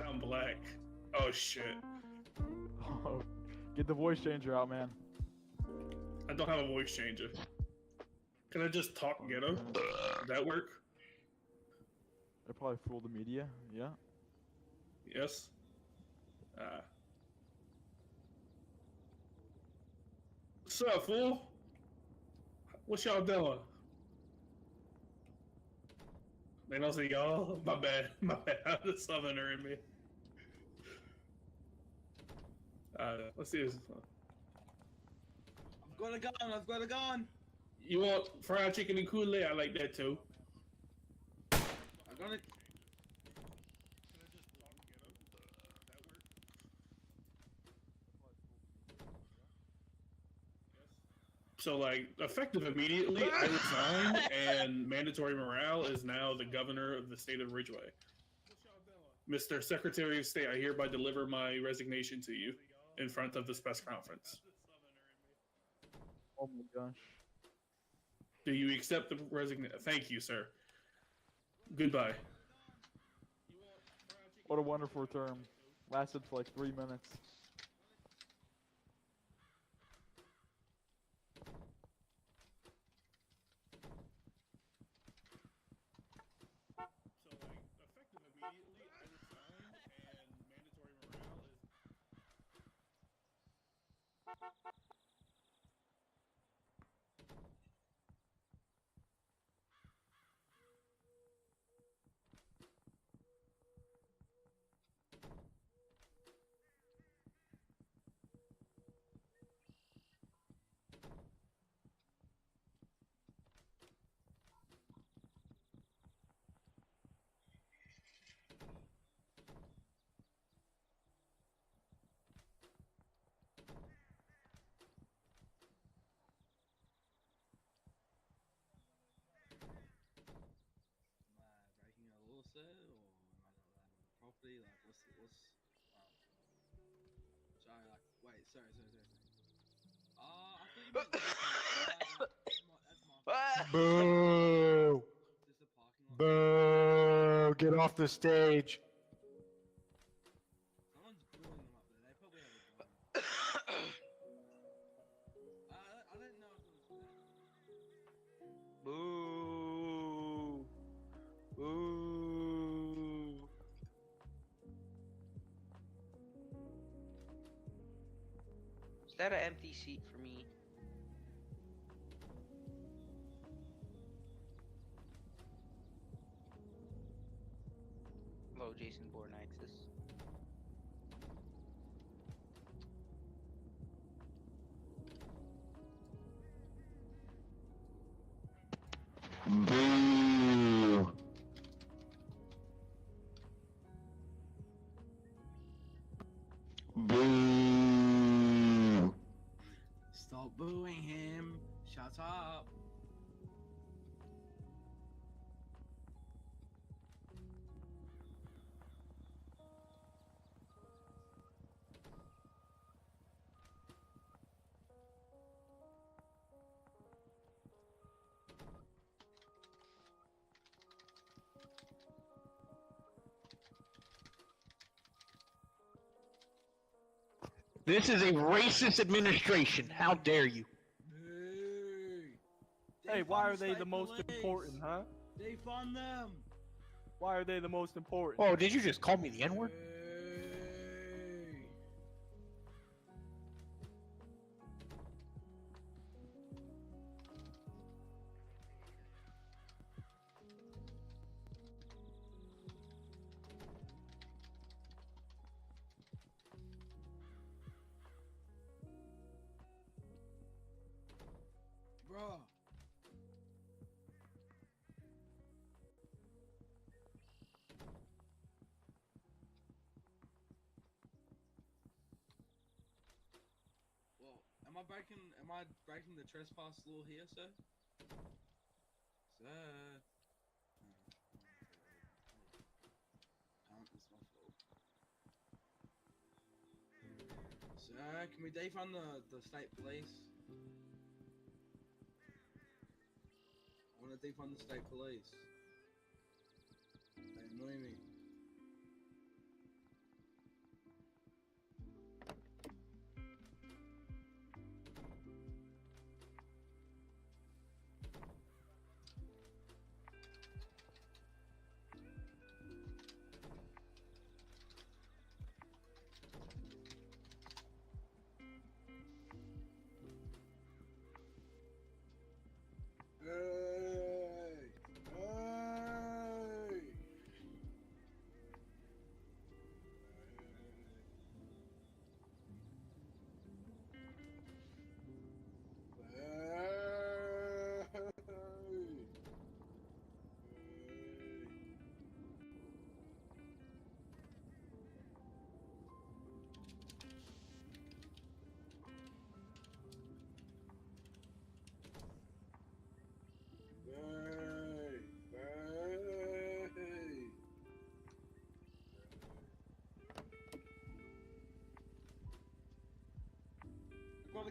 sound black. Oh shit. Oh, get the voice changer out, man. I don't have a voice changer. Can I just talk ghetto? Would that work? They probably fool the media. Yeah. Yes. What's up, fool? What y'all doing? Man, I'll say y'all. My bad. My bad. I'm the southerner in me. Let's see this. I've got a gun. I've got a gun. You want fried chicken and Kool-Aid? I like that too. I got it. Can I just talk ghetto? Would that work? So, like, effective immediately, I resign, and mandatory morale is now the governor of the state of Ridgeway. Mr. Secretary of State, I hereby deliver my resignation to you in front of this press conference. Oh my gosh. Do you accept the resignation? Thank you, sir. Goodbye. What a wonderful term. Lasted for like 3 minutes. So, like, effective immediately, I resign, and mandatory morale is... Am I breaking a law, sir, or am I not allowed on the property? Like, what's? Sorry, like, wait, sorry. I thought you meant. That's my fault. Boo! Just a parking lot. Boo! Get off the stage. Someone's booing them up there. They probably have a gun. I didn't know if it was that. Boo! Boo! Is that an empty seat for me? Hello, Jason Bornixis. Boo! Boo! Stop booing him. Shut up. This is a racist administration. How dare you? Boo. Hey, why Defund are they the state most police. important, huh? Defund them. Why are they the most important? Oh, did you just call me the N-word? Boo. Bruh. Well, am I breaking the trespass law here, sir? Sir. Can't, it's my fault. Sir, can we defund the state police? I want to defund the state police. They annoy me.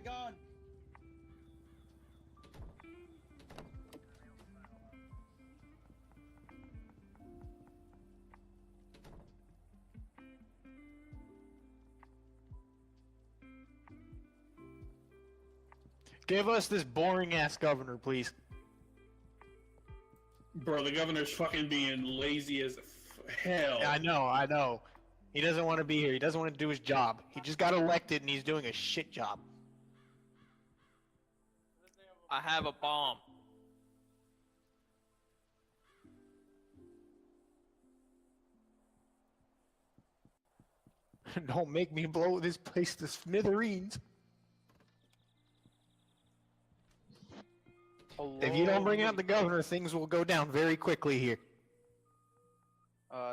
gun. Give us this boring ass governor, please. Bro, the governor's fucking being lazy as hell. Yeah, I know. He doesn't want to be here. He doesn't want to do his job. He just got elected and he's doing a shit job. I have a bomb. Don't make me blow this place to smithereens. If you don't bring out the governor, things will go down very quickly here.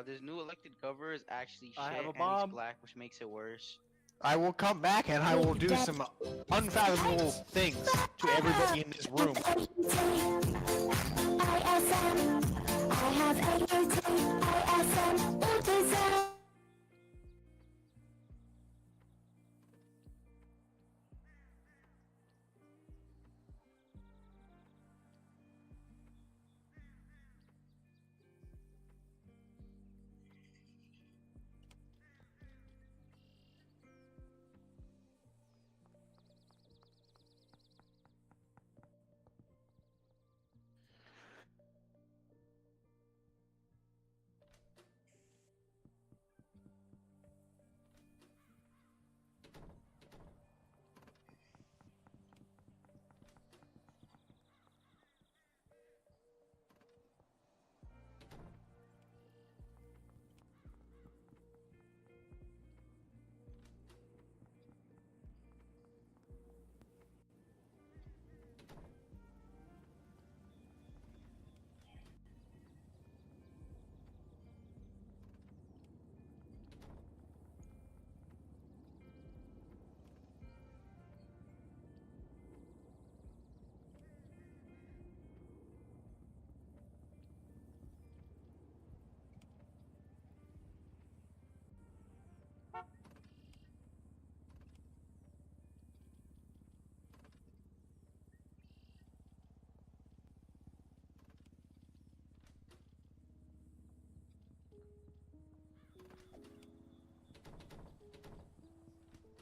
This new elected governor is actually shit, I have a and bomb. he's black, which makes it worse. I will come back and I will do some unfathomable things to everybody in this room.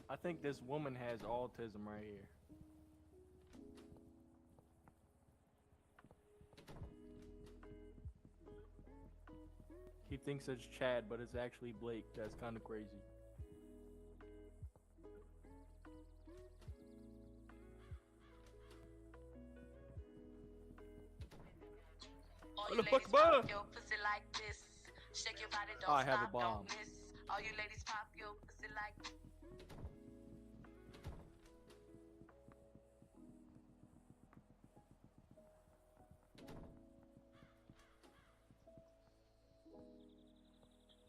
I think this woman has autism right here. He thinks it's Chad, but it's actually Blake. That's kind of crazy. All What you the fuck, ladies bruh? pop your pussy like this. Shake your body, don't I have a stop, bomb. don't miss. All you ladies pop your pussy like this.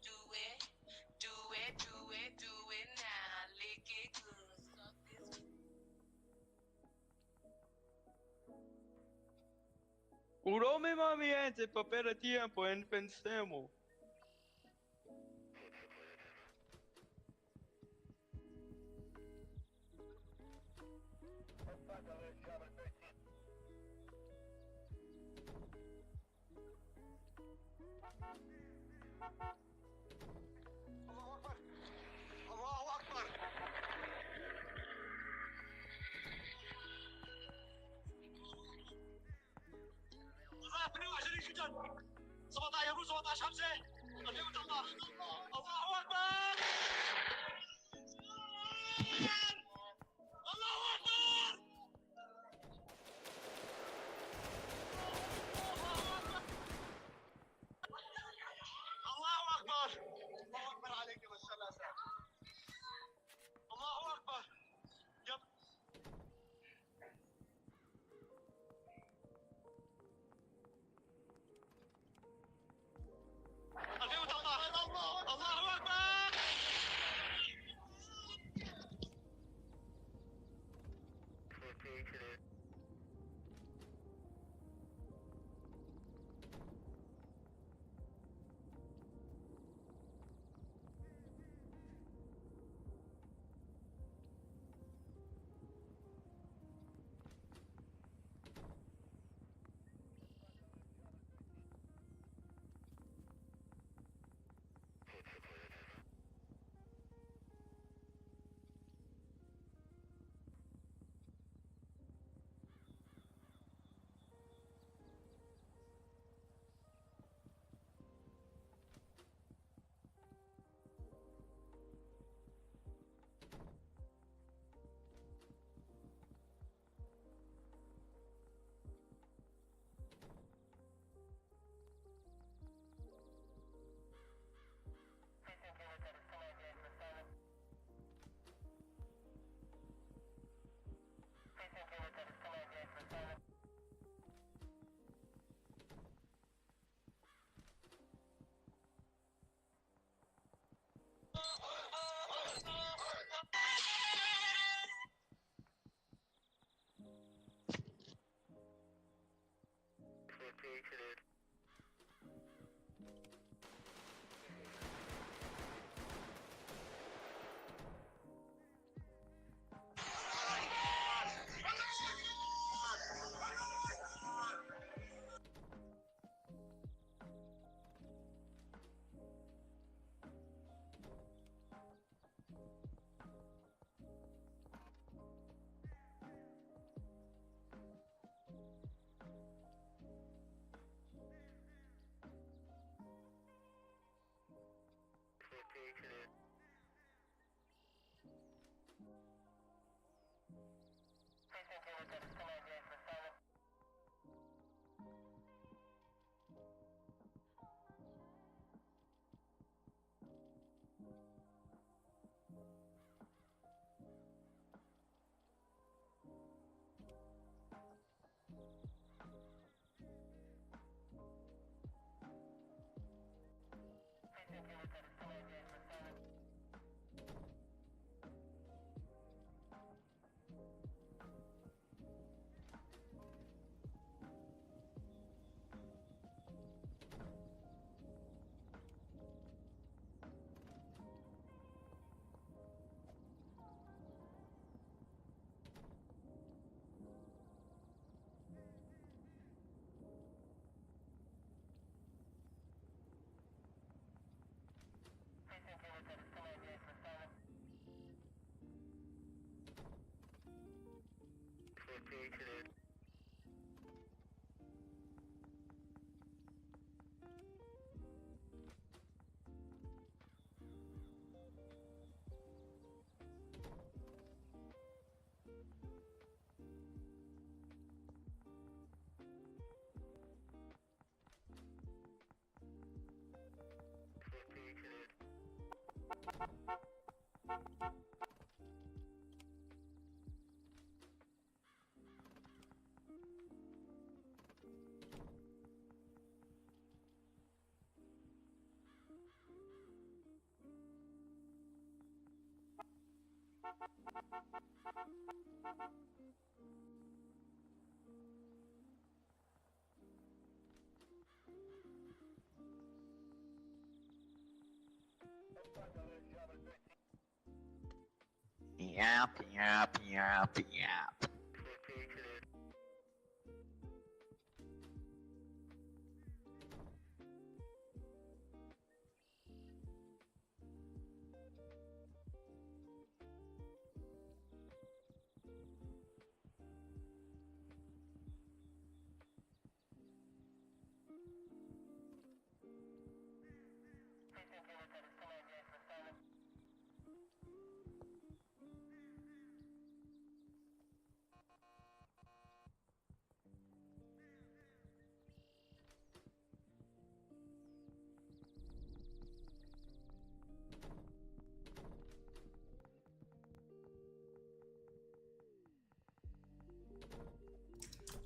Do it, do it, do it, do it now. Lick it good. Suck this. Curó mi mamiente, papel de tiempo en pensemos. Yep, yep, yep, yep.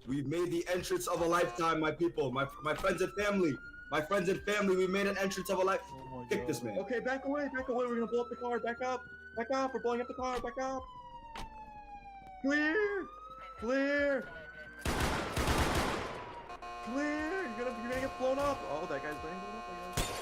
We've made the entrance of a lifetime, my people, my friends and family. My friends and family, we made an entrance of a life. Oh my Kick god. this man. Okay, back away, we're gonna blow up the car, back up, we're blowing up the car, back up. Clear, clear, clear, you're gonna get blown up. Oh, that guy's getting blown up, I guess.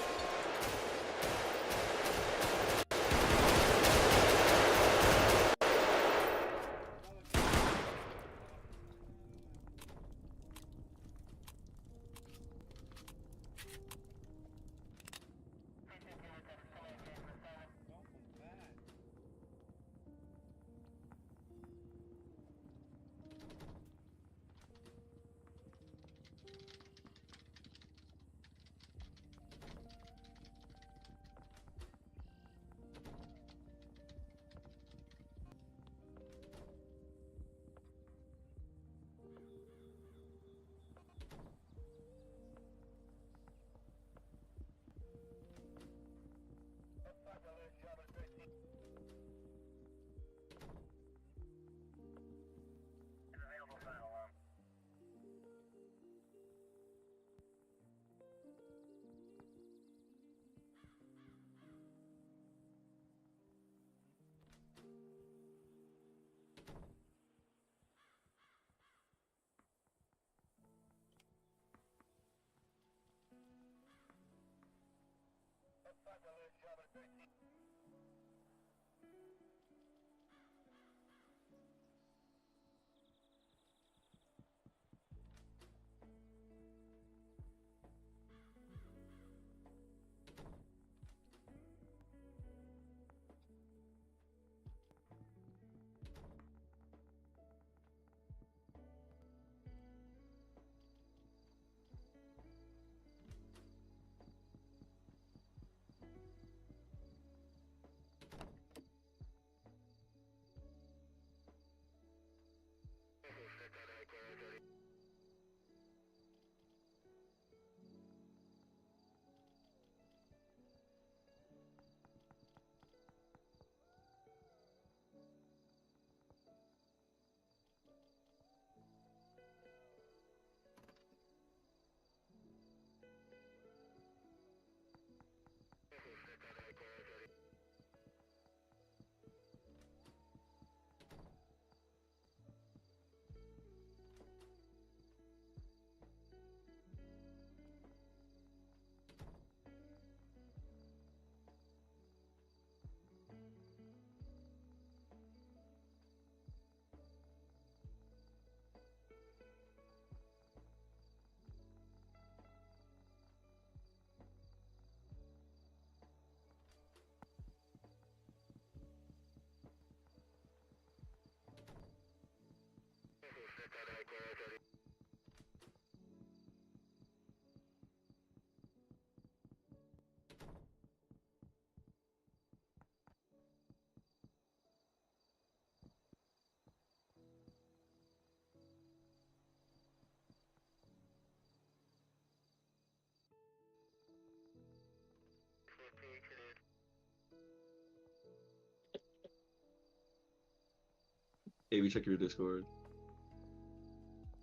Hey, we check your Discord.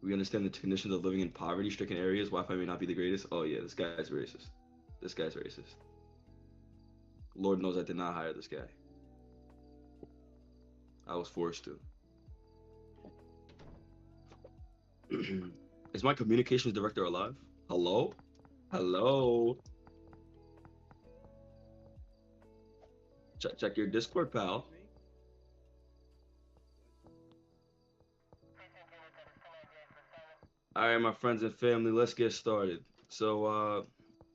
We understand the conditions of living in poverty-stricken areas. Wi-Fi may not be the greatest. Oh yeah, this guy's racist. This guy's racist. Lord knows I did not hire this guy. I was forced to. Is my communications director alive? Hello? Hello? Check your Discord, pal. All right, my friends and family, let's get started. So,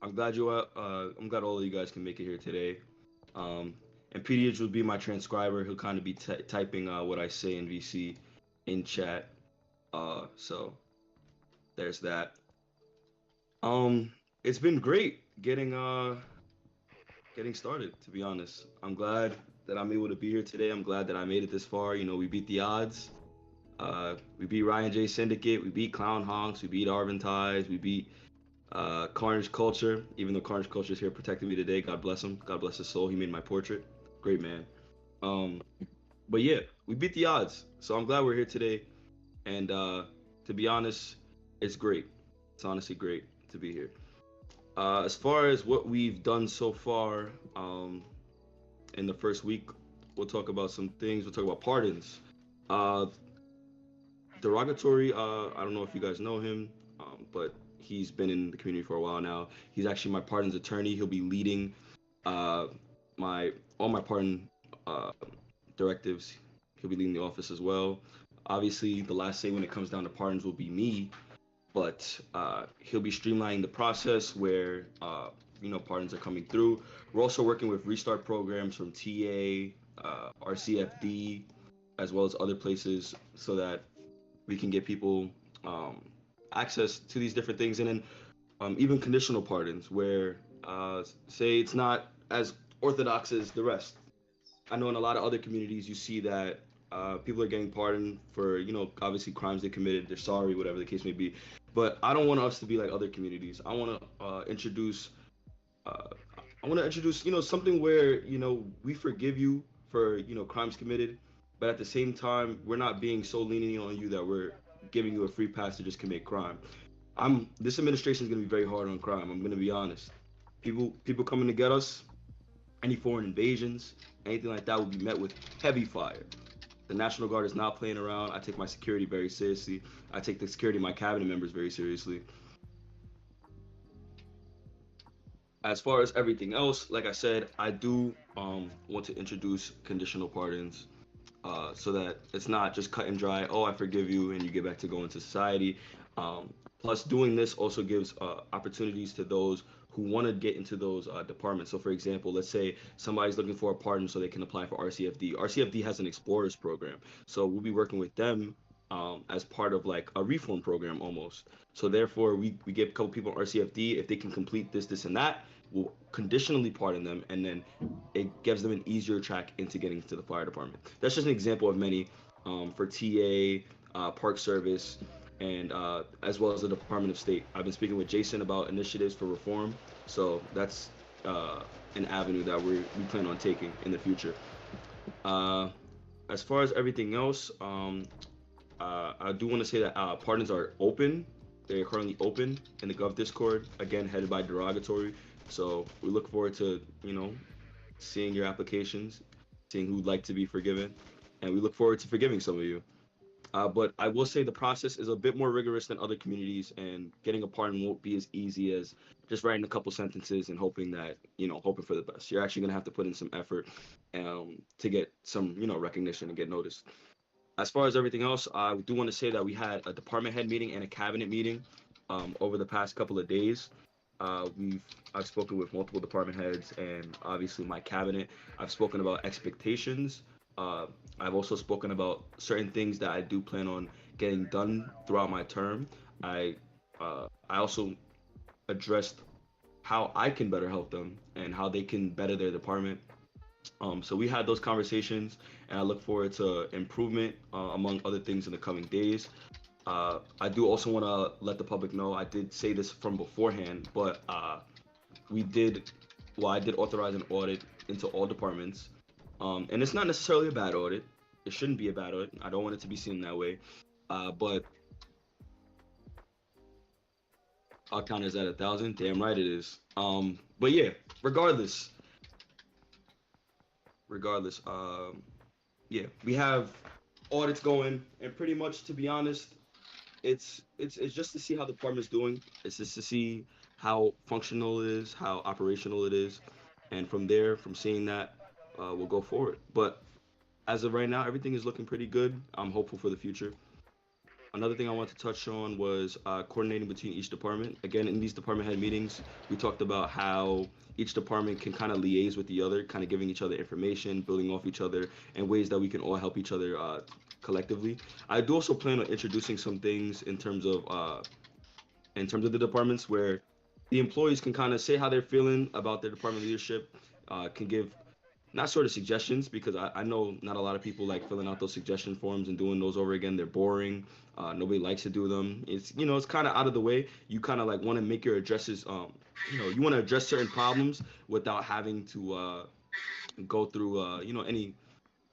I'm glad I'm glad all of you guys can make it here today. And PDH will be my transcriber. He'll kind of be typing what I say in VC in chat. So there's that. It's been great getting started, to be honest. I'm glad that I'm able to be here today. I'm glad that I made it this far. You know, we beat the odds. We beat Ryan J Syndicate. We beat Clown Honks. We beat Arvin Ties. We beat Carnage Culture. Even though Carnage Culture is here protecting me today, God bless him. God bless his soul. He made my portrait. Great man. But yeah, we beat the odds. So I'm glad we're here today. And to be honest, it's great. It's honestly great to be here. As far as what we've done so far in the first week, we'll talk about some things. We'll talk about pardons. Derogatory, I don't know if you guys know him, but he's been in the community for a while now. He's actually my pardons attorney. He'll be leading all my pardon directives. He'll be leading the office as well. Obviously, the last say when it comes down to pardons will be me, but he'll be streamlining the process where pardons are coming through. We're also working with restart programs from TA, RCFD, as well as other places, so that we can get people access to these different things. And then even conditional pardons, where say it's not as orthodox as the rest. I know in a lot of other communities you see that people are getting pardoned for, obviously crimes they committed. They're sorry, whatever the case may be. But I don't want us to be like other communities. I want to introduce something where, we forgive you for, crimes committed, but at the same time, we're not being so lenient on you that we're giving you a free pass to just commit crime. This administration is going to be very hard on crime. I'm going to be honest. People coming to get us, any foreign invasions, anything like that will be met with heavy fire. The National Guard is not playing around. I take my security very seriously. I take the security of my cabinet members very seriously. As far as everything else, like I said, I do want to introduce conditional pardons so that it's not just cut and dry, oh, I forgive you, and you get back to going to society. Plus, doing this also gives opportunities to those who want to get into those departments. So for example, let's say somebody's looking for a pardon so they can apply for RCFD. RCFD has an Explorers program. So we'll be working with them as part of like a reform program almost. So therefore, we give a couple people on RCFD. If they can complete this and that, we'll conditionally pardon them, and then it gives them an easier track into getting to the fire department. That's just an example of many for TA, Park Service, and as well as the Department of State. I've been speaking with Jason about initiatives for reform, so that's an avenue that we plan on taking in the future. As far as everything else, I do want to say that pardons are open. They are currently open in the Gov Discord, again headed by Derogatory. So we look forward to, seeing your applications, seeing who'd like to be forgiven, and we look forward to forgiving some of you. But I will say the process is a bit more rigorous than other communities, and getting a pardon won't be as easy as just writing a couple sentences and hoping that, hoping for the best. You're actually going to have to put in some effort to get some, recognition and get noticed. As far as everything else, I do want to say that we had a department head meeting and a cabinet meeting over the past couple of days. I've spoken with multiple department heads and obviously my cabinet. I've spoken about expectations. I've also spoken about certain things that I do plan on getting done throughout my term. I also addressed how I can better help them and how they can better their department. So we had those conversations, and I look forward to improvement among other things in the coming days. I do also want to let the public know, I did say this from beforehand, but I did authorize an audit into all departments. And it's not necessarily a bad audit. it shouldn't be a battle. I don't want it to be seen that way. But I'll count as at 1,000. Damn right it is. But yeah, regardless, yeah, we have audits going, and pretty much, to be honest, it's just to see how the department's doing. It's just to see how functional it is, how operational it is, and from there, from seeing that, we'll go forward. But as of right now, everything is looking pretty good. I'm hopeful for the future. Another thing I want to touch on was coordinating between each department. Again, in these department head meetings, we talked about how each department can kind of liaise with the other, kind of giving each other information, building off each other, and ways that we can all help each other collectively. I do also plan on introducing some things in terms of the departments where the employees can kind of say how they're feeling about their department leadership, can give not sort of suggestions, because I know not a lot of people like filling out those suggestion forms and doing those over again. They're boring. Nobody likes to do them. It's it's kind of out of the way. You kind of like want to make your addresses. You want to address certain problems without having to go through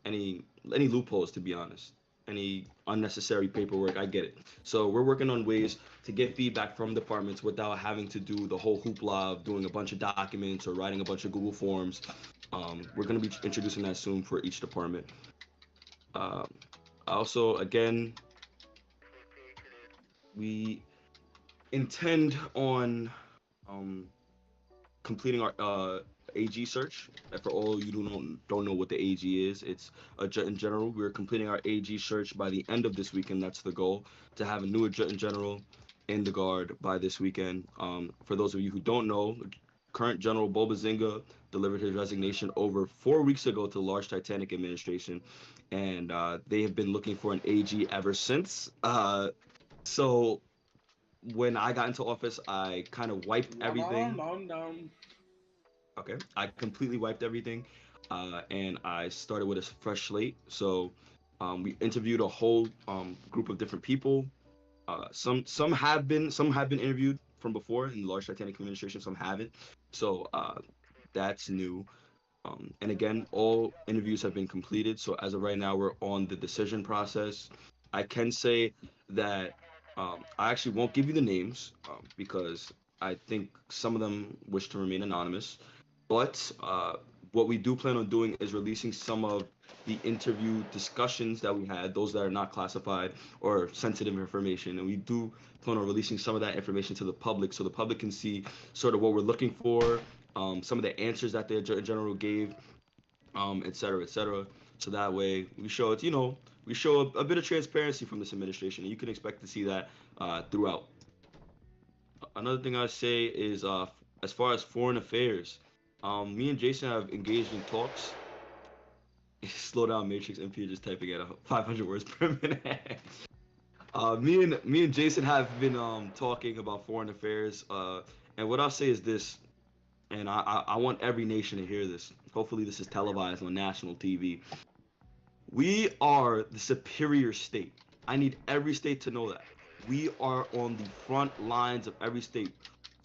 any loopholes. To be honest, any unnecessary paperwork. I get it. So we're working on ways to get feedback from departments without having to do the whole hoopla of doing a bunch of documents or writing a bunch of Google forms. We're going to be introducing that soon for each department. Also, again, we intend on completing our AG search. And for all you don't know what the AG is, it's in general. We're completing our AG search by the end of this weekend. That's the goal, to have a new adjutant general in the guard by this weekend. For those of you who don't know, current General Bo Bazinga delivered his resignation over 4 weeks ago to the Large Titanic administration, and they have been looking for an AG ever since. So when I got into office, I kind of wiped everything. Okay, I completely wiped everything, and I started with a fresh slate. So we interviewed a whole group of different people. Some have been interviewed from before in the Large Titanic administration. Some haven't. So that's new. And again, all interviews have been completed. So as of right now, we're on the decision process. I can say that I actually won't give you the names because I think some of them wish to remain anonymous. But what we do plan on doing is releasing some of the interview discussions that we had, those that are not classified or sensitive information. And we do plan on releasing some of that information to the public, so the public can see sort of what we're looking for, some of the answers that the general gave, et cetera, et cetera. So that way we show it, we show a bit of transparency from this administration, and you can expect to see that throughout. Another thing I say is as far as foreign affairs, me and Jason have engaged in talks. Slow down, Matrix. MP just typing at 500 words per minute. Me and Jason have been talking about foreign affairs, and what I'll say is this, and I want every nation to hear this. Hopefully this is televised on national TV. We are the superior state. I need every state to know that. We are on the front lines of every state.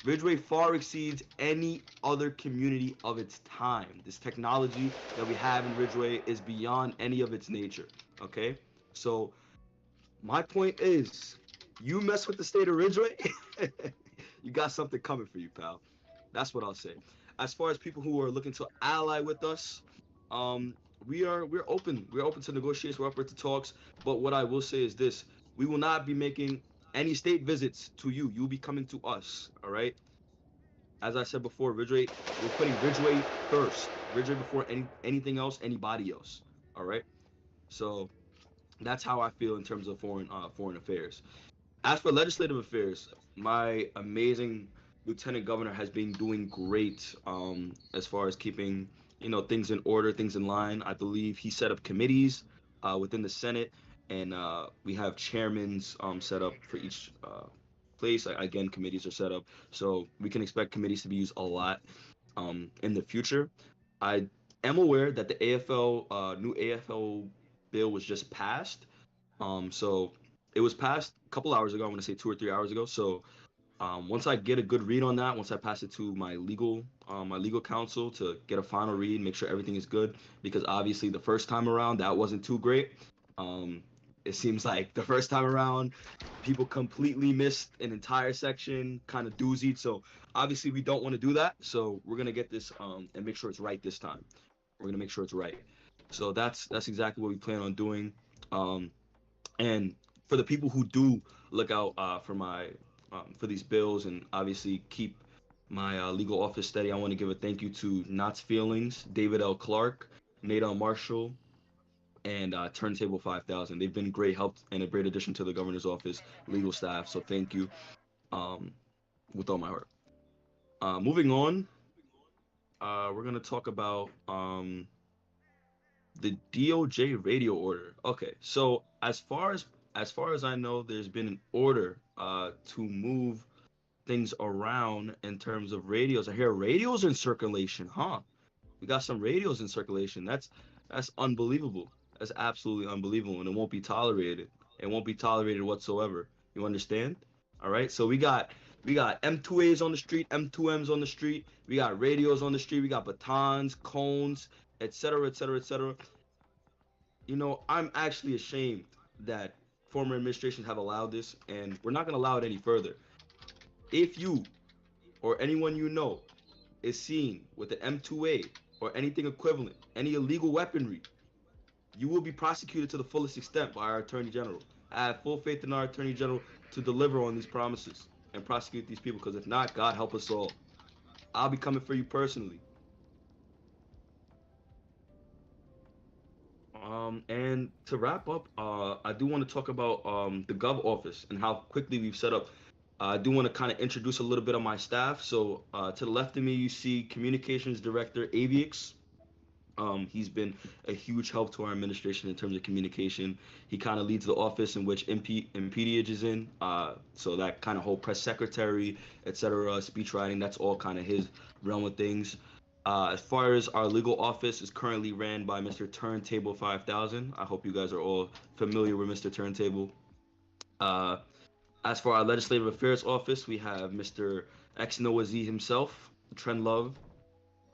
Ridgeway far exceeds any other community of its time. This technology that we have in Ridgeway is beyond any of its nature, okay? So my point is, you mess with the state of Ridgeway, you got something coming for you, pal. That's what I'll say. As far as people who are looking to ally with us, we're open. We're open to negotiations. We're open to talks. But what I will say is this: we will not be making any state visits to you. You'll be coming to us. All right. As I said before, Ridgeway, we're putting Ridgeway first. Ridgeway before anything else, anybody else. All right. So that's how I feel in terms of foreign affairs. As for legislative affairs, my amazing Lieutenant Governor has been doing great as far as keeping things in order, things in line. I believe he set up committees within the Senate, and we have chairmans set up for each place. Again, committees are set up, so we can expect committees to be used a lot in the future. I am aware that the AFL new AFL bill was just passed. So it was passed a couple hours ago. I want to say 2 or 3 hours ago. So Once I get a good read on that, once I pass it to my legal counsel to get a final read, make sure everything is good, because obviously the first time around that wasn't too great. It seems like the first time around, people completely missed an entire section, kind of doozied. So obviously we don't want to do that. So we're gonna get this and make sure it's right this time. We're gonna make sure it's right. So that's exactly what we plan on doing. And for the people who do look out for these bills and obviously keep my legal office steady, I want to give a thank you to Knott's Feelings, David L. Clark, Nate L. Marshall, and Turntable 5000. They've been great help and a great addition to the governor's office legal staff. So thank you, with all my heart. Moving on, we're gonna talk about the DOJ radio order. Okay, so as far as I know, there's been an order to move things around in terms of radios. I hear radios in circulation, huh? We got some radios in circulation. That's unbelievable. That's absolutely unbelievable, and it won't be tolerated. It won't be tolerated whatsoever. You understand? All right. So we got M2As on the street, M2Ms on the street. We got radios on the street. We got batons, cones, etc., etc., etc. You know, I'm actually ashamed that former administrations have allowed this, and we're not going to allow it any further. If you or anyone you know is seen with an M2A or anything equivalent, any illegal weaponry, you will be prosecuted to the fullest extent by our Attorney General. I have full faith in our Attorney General to deliver on these promises and prosecute these people, because if not, God help us all. I'll be coming for you personally. And to wrap up, I do want to talk about the Gov office and how quickly we've set up. I do want to kind of introduce a little bit of my staff. So to the left of me, you see Communications Director Aviix. He's been a huge help to our administration in terms of communication. He kind of leads the office in which Impedeage is in. So that kind of whole press secretary, etc., speech writing, that's all kind of his realm of things. As far as our legal office is currently ran by Mr. Turntable 5000. I hope you guys are all familiar with Mr. Turntable. As for our legislative affairs office, we have Mr. X Noah Z himself, Trend Love,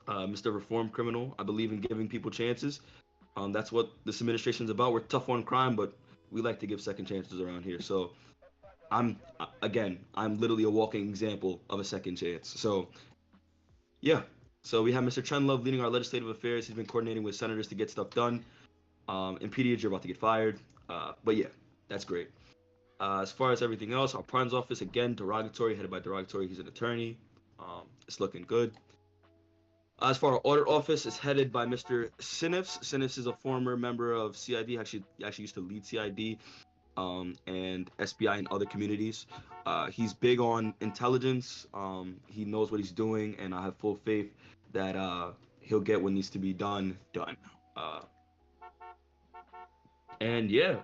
Mr. Reform Criminal. I believe in giving people chances. That's what this administration is about. We're tough on crime, but we like to give second chances around here. So I'm literally a walking example of a second chance. So yeah. So we have Mr. Trend Love leading our legislative affairs. He's been coordinating with senators to get stuff done. Impedeage, you're about to get fired. But yeah, that's great. As far as everything else, our pardons office, again, Derogatory, headed by Derogatory. He's an attorney. It's looking good. As for our audit office, it's headed by Mr. Sinifs. Sinifs is a former member of CID. He actually used to lead CID and SBI in other communities. He's big on intelligence. He knows what he's doing, and I have full faith that he'll get what needs to be done. And yeah.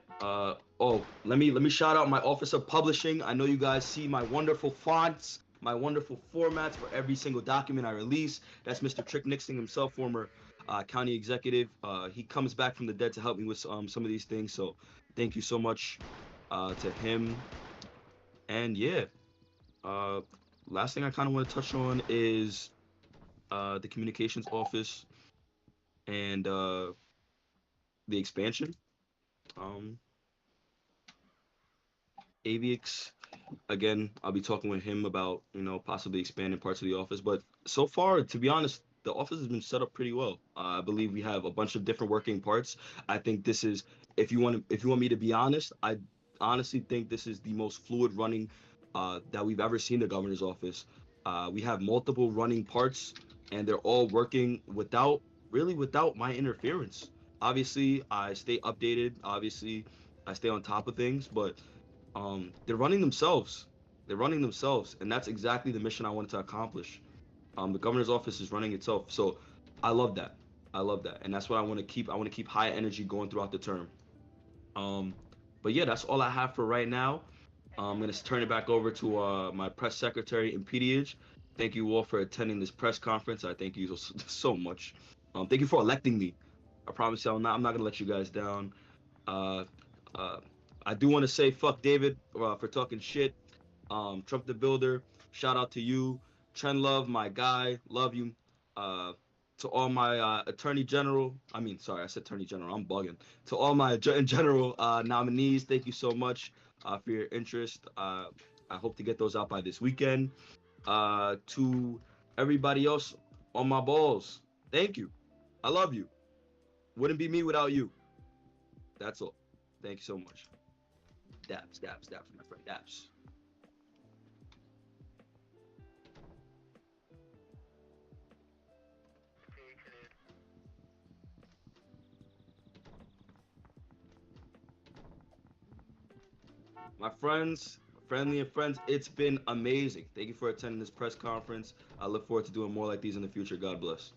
Let me shout out my Office of Publishing. I know you guys see my wonderful fonts, my wonderful formats for every single document I release. That's Mr. Trick Nixon himself, former county executive. He comes back from the dead to help me with some of these things. So thank you so much to him. And yeah, last thing I kind of want to touch on is the communications office and the expansion. Aviix, again, I'll be talking with him about, possibly expanding parts of the office. But so far, to be honest, the office has been set up pretty well. I believe we have a bunch of different working parts. I think this is, if you want me to be honest, I honestly think this is the most fluid running that we've ever seen the governor's office. We have multiple running parts, and they're all working without my interference. Obviously, I stay updated. Obviously, I stay on top of things, but they're running themselves. And that's exactly the mission I wanted to accomplish. The governor's office is running itself, so I love that, and that's what I want to keep. I want to keep high energy going throughout the term. But yeah, that's all I have for right now. I'm gonna turn it back over to my press secretary, Impedeage. Thank you all for attending this press conference. I thank you so much. Thank you for electing me. I promise you, I'm not gonna let you guys down. I do want to say fuck David for talking shit. Trump the Builder, shout out to you. Trend Love, my guy, love you. To all my Attorney General, I said Attorney General, I'm bugging. To all my General nominees, thank you so much for your interest. I hope to get those out by this weekend. To everybody else on my balls, thank you. I love you. Wouldn't be me without you. That's all. Thank you so much. Daps, my friend, daps. My friends, friendly and friends, it's been amazing. Thank you for attending this press conference. I look forward to doing more like these in the future. God bless.